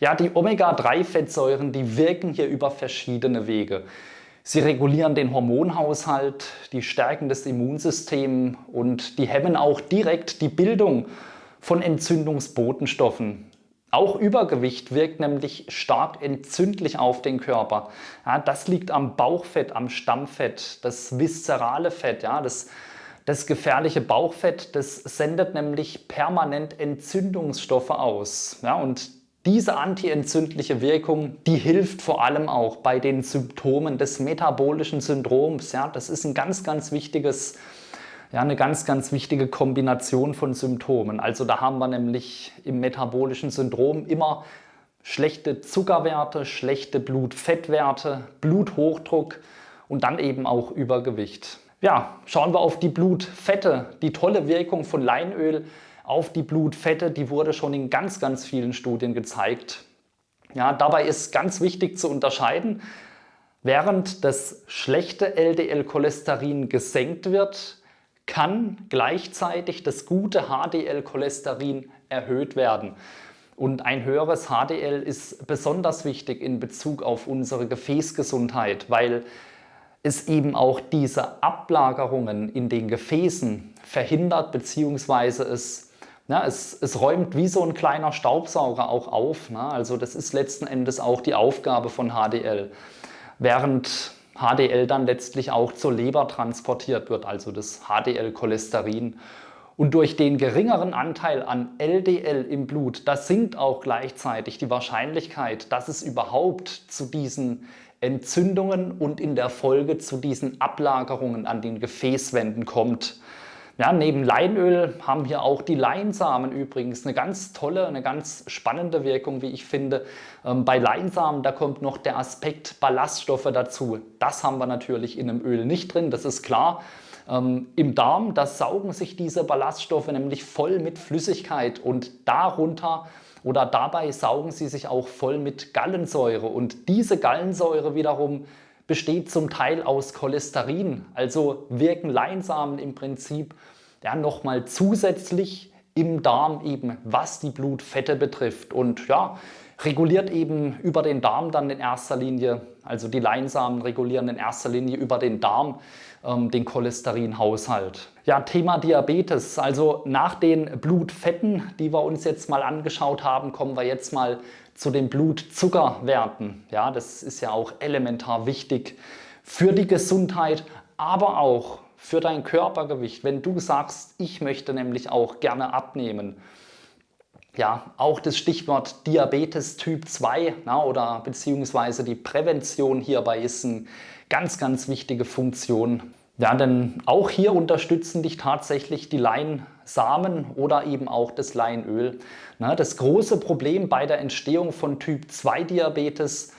Ja, die Omega-3-Fettsäuren, die wirken hier über verschiedene Wege. Sie regulieren den Hormonhaushalt, die stärken das Immunsystem und die hemmen auch direkt die Bildung von Entzündungsbotenstoffen. Auch Übergewicht wirkt nämlich stark entzündlich auf den Körper. Ja, das liegt am Bauchfett, am Stammfett, das viszerale Fett, ja, das gefährliche Bauchfett, das sendet nämlich permanent Entzündungsstoffe aus. Ja, und diese antientzündliche Wirkung, die hilft vor allem auch bei den Symptomen des metabolischen Syndroms. Ja, das ist ein ganz wichtiges, ja, eine ganz wichtige Kombination von Symptomen. Also da haben wir nämlich im metabolischen Syndrom immer schlechte Zuckerwerte, schlechte Blutfettwerte, Bluthochdruck und dann eben auch Übergewicht. Ja, schauen wir auf die Blutfette. Die tolle Wirkung von Leinöl auf die Blutfette, die wurde schon in ganz vielen Studien gezeigt. Ja, dabei ist ganz wichtig zu unterscheiden, während das schlechte LDL-Cholesterin gesenkt wird, kann gleichzeitig das gute HDL-Cholesterin erhöht werden. Und ein höheres HDL ist besonders wichtig in Bezug auf unsere Gefäßgesundheit, weil es eben auch diese Ablagerungen in den Gefäßen verhindert, beziehungsweise es räumt wie so ein kleiner Staubsauger auch auf. Ne? Also das ist letzten Endes auch die Aufgabe von HDL. Während HDL dann letztlich auch zur Leber transportiert wird, also das HDL-Cholesterin. Und durch den geringeren Anteil an LDL im Blut, da sinkt auch gleichzeitig die Wahrscheinlichkeit, dass es überhaupt zu diesen Entzündungen und in der Folge zu diesen Ablagerungen an den Gefäßwänden kommt. Ja, neben Leinöl haben hier auch die Leinsamen übrigens eine ganz tolle, eine ganz spannende Wirkung, wie ich finde. Bei Leinsamen, da kommt noch der Aspekt Ballaststoffe dazu. Das haben wir natürlich in einem Öl nicht drin, das ist klar. Im Darm, da saugen sich diese Ballaststoffe nämlich voll mit Flüssigkeit und darunter oder dabei saugen sie sich auch voll mit Gallensäure. Und diese Gallensäure wiederum besteht zum Teil aus Cholesterin, also wirken Leinsamen im Prinzip ja, nochmal zusätzlich im Darm eben, was die Blutfette betrifft und ja, reguliert eben über den Darm dann in erster Linie, also die Leinsamen regulieren in erster Linie über den Darm den Cholesterinhaushalt. Ja, Thema Diabetes, also nach den Blutfetten, die wir uns jetzt mal angeschaut haben, kommen wir jetzt mal zu den Blutzuckerwerten. Ja, das ist ja auch elementar wichtig für die Gesundheit, aber auch für dein Körpergewicht. Wenn du sagst, ich möchte nämlich auch gerne abnehmen, ja, auch das Stichwort Diabetes Typ 2 oder beziehungsweise die Prävention hierbei ist eine ganz wichtige Funktion. Ja, denn auch hier unterstützen dich tatsächlich die Leinsamen oder eben auch das Leinöl. Das große Problem bei der Entstehung von Typ 2 Diabetes,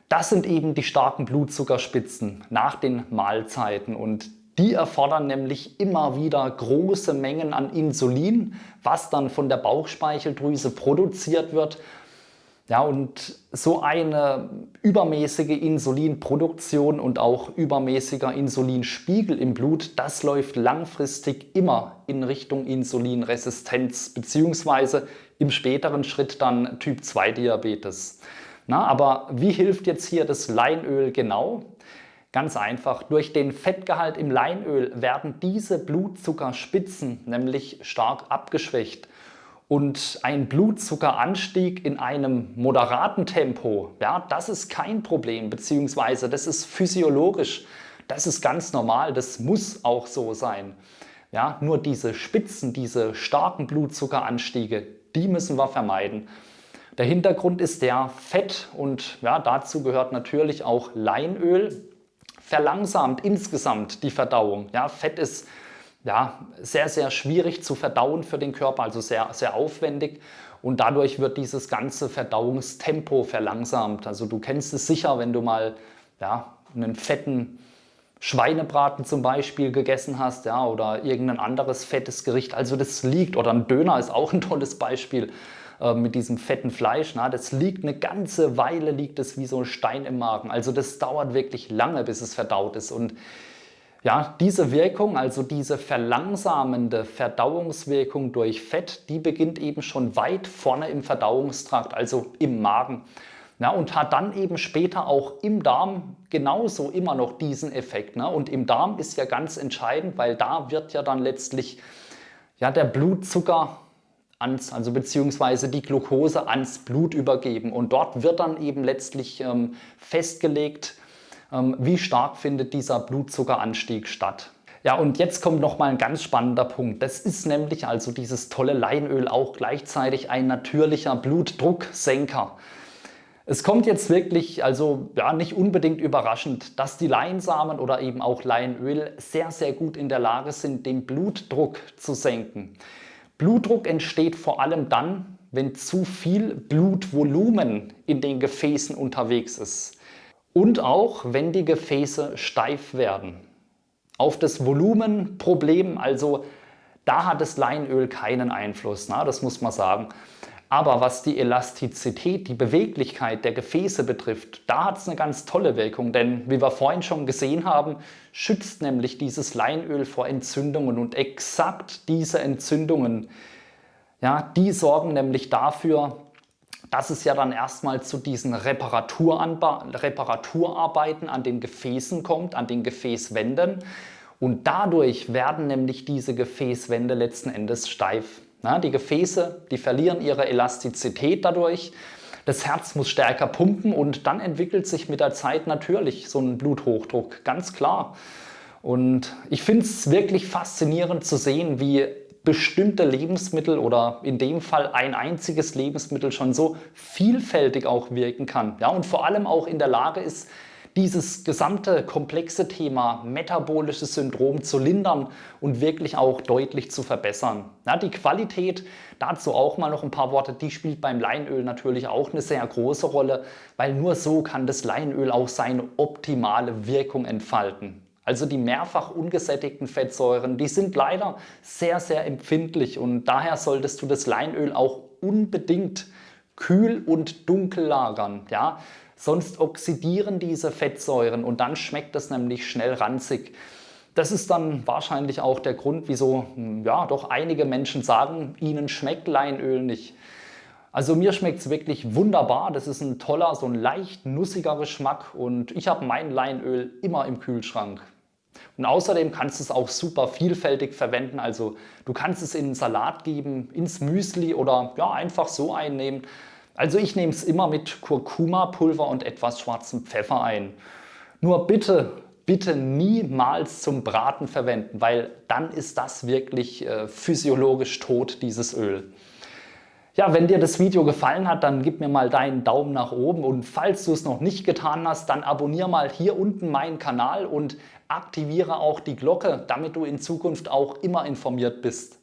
das sind eben die starken Blutzuckerspitzen nach den Mahlzeiten und die erfordern nämlich immer wieder große Mengen an Insulin, was dann von der Bauchspeicheldrüse produziert wird. Ja, und so eine übermäßige Insulinproduktion und auch übermäßiger Insulinspiegel im Blut, das läuft langfristig immer in Richtung Insulinresistenz beziehungsweise im späteren Schritt dann Typ 2 Diabetes. Aber wie hilft jetzt hier das Leinöl genau? Ganz einfach, durch den Fettgehalt im Leinöl werden diese Blutzuckerspitzen nämlich stark abgeschwächt. Und ein Blutzuckeranstieg in einem moderaten Tempo, ja, das ist kein Problem, beziehungsweise das ist physiologisch, das ist ganz normal, das muss auch so sein. Ja, nur diese Spitzen, diese starken Blutzuckeranstiege, die müssen wir vermeiden. Der Hintergrund ist der Fett und ja, dazu gehört natürlich auch Leinöl. Verlangsamt insgesamt die Verdauung. Ja, Fett ist ja, sehr schwierig zu verdauen für den Körper, also sehr aufwendig und dadurch wird dieses ganze Verdauungstempo verlangsamt. Also du kennst es sicher, wenn du mal ja, einen fetten Schweinebraten zum Beispiel gegessen hast, ja, oder irgendein anderes fettes Gericht. Also das liegt, oder ein Döner ist auch ein tolles Beispiel mit diesem fetten Fleisch. Das liegt eine ganze Weile, liegt es wie so ein Stein im Magen. Also das dauert wirklich lange, bis es verdaut ist. Und Ja, diese Wirkung, also diese verlangsamende Verdauungswirkung durch Fett, die beginnt eben schon weit vorne im Verdauungstrakt, also im Magen. Ja, und hat dann eben später auch im Darm genauso immer noch diesen Effekt. Ne? Und im Darm ist ja ganz entscheidend, weil da wird ja dann letztlich ja, der Blutzucker also beziehungsweise die Glucose ans Blut übergeben. Und dort wird dann eben letztlich festgelegt, wie stark findet dieser Blutzuckeranstieg statt. Ja, und jetzt kommt noch mal ein ganz spannender Punkt. Das ist nämlich also dieses tolle Leinöl auch gleichzeitig ein natürlicher Blutdrucksenker. Es kommt jetzt wirklich, also ja, nicht unbedingt überraschend, dass die Leinsamen oder eben auch Leinöl sehr, sehr gut in der Lage sind, den Blutdruck zu senken. Blutdruck entsteht vor allem dann, wenn zu viel Blutvolumen in den Gefäßen unterwegs ist. Und auch, wenn die Gefäße steif werden. Auf das Volumenproblem, also da hat das Leinöl keinen Einfluss, na, das muss man sagen. Aber was die Elastizität, die Beweglichkeit der Gefäße betrifft, da hat es eine ganz tolle Wirkung. Denn wie wir vorhin schon gesehen haben, schützt nämlich dieses Leinöl vor Entzündungen. Und exakt diese Entzündungen, ja, die sorgen nämlich dafür, dass es ja dann erstmal zu diesen Reparaturarbeiten an den Gefäßen kommt, an den Gefäßwänden. Und dadurch werden nämlich diese Gefäßwände letzten Endes steif. Na, die Gefäße, die verlieren ihre Elastizität dadurch. Das Herz muss stärker pumpen und dann entwickelt sich mit der Zeit natürlich so ein Bluthochdruck, ganz klar. Und ich finde es wirklich faszinierend zu sehen, wie bestimmte Lebensmittel oder in dem Fall ein einziges Lebensmittel schon so vielfältig auch wirken kann. Ja, und vor allem auch in der Lage ist, dieses gesamte komplexe Thema metabolisches Syndrom zu lindern und wirklich auch deutlich zu verbessern. Ja, die Qualität, dazu auch mal noch ein paar Worte, die spielt beim Leinöl natürlich auch eine sehr große Rolle, weil nur so kann das Leinöl auch seine optimale Wirkung entfalten. Also die mehrfach ungesättigten Fettsäuren, die sind leider sehr, sehr empfindlich und daher solltest du das Leinöl auch unbedingt kühl und dunkel lagern. Ja? Sonst oxidieren diese Fettsäuren und dann schmeckt es nämlich schnell ranzig. Das ist dann wahrscheinlich auch der Grund, wieso ja, doch einige Menschen sagen, ihnen schmeckt Leinöl nicht. Also mir schmeckt es wirklich wunderbar. Das ist ein toller, so ein leicht nussiger Geschmack und ich habe mein Leinöl immer im Kühlschrank. Und außerdem kannst du es auch super vielfältig verwenden. Also du kannst es in einen Salat geben, ins Müsli oder ja, einfach so einnehmen. Also ich nehme es immer mit Kurkuma-Pulver und etwas schwarzem Pfeffer ein. Nur bitte, bitte niemals zum Braten verwenden, weil dann ist das wirklich physiologisch tot, dieses Öl. Ja, wenn dir das Video gefallen hat, dann gib mir mal deinen Daumen nach oben und falls du es noch nicht getan hast, dann abonniere mal hier unten meinen Kanal und aktiviere auch die Glocke, damit du in Zukunft auch immer informiert bist.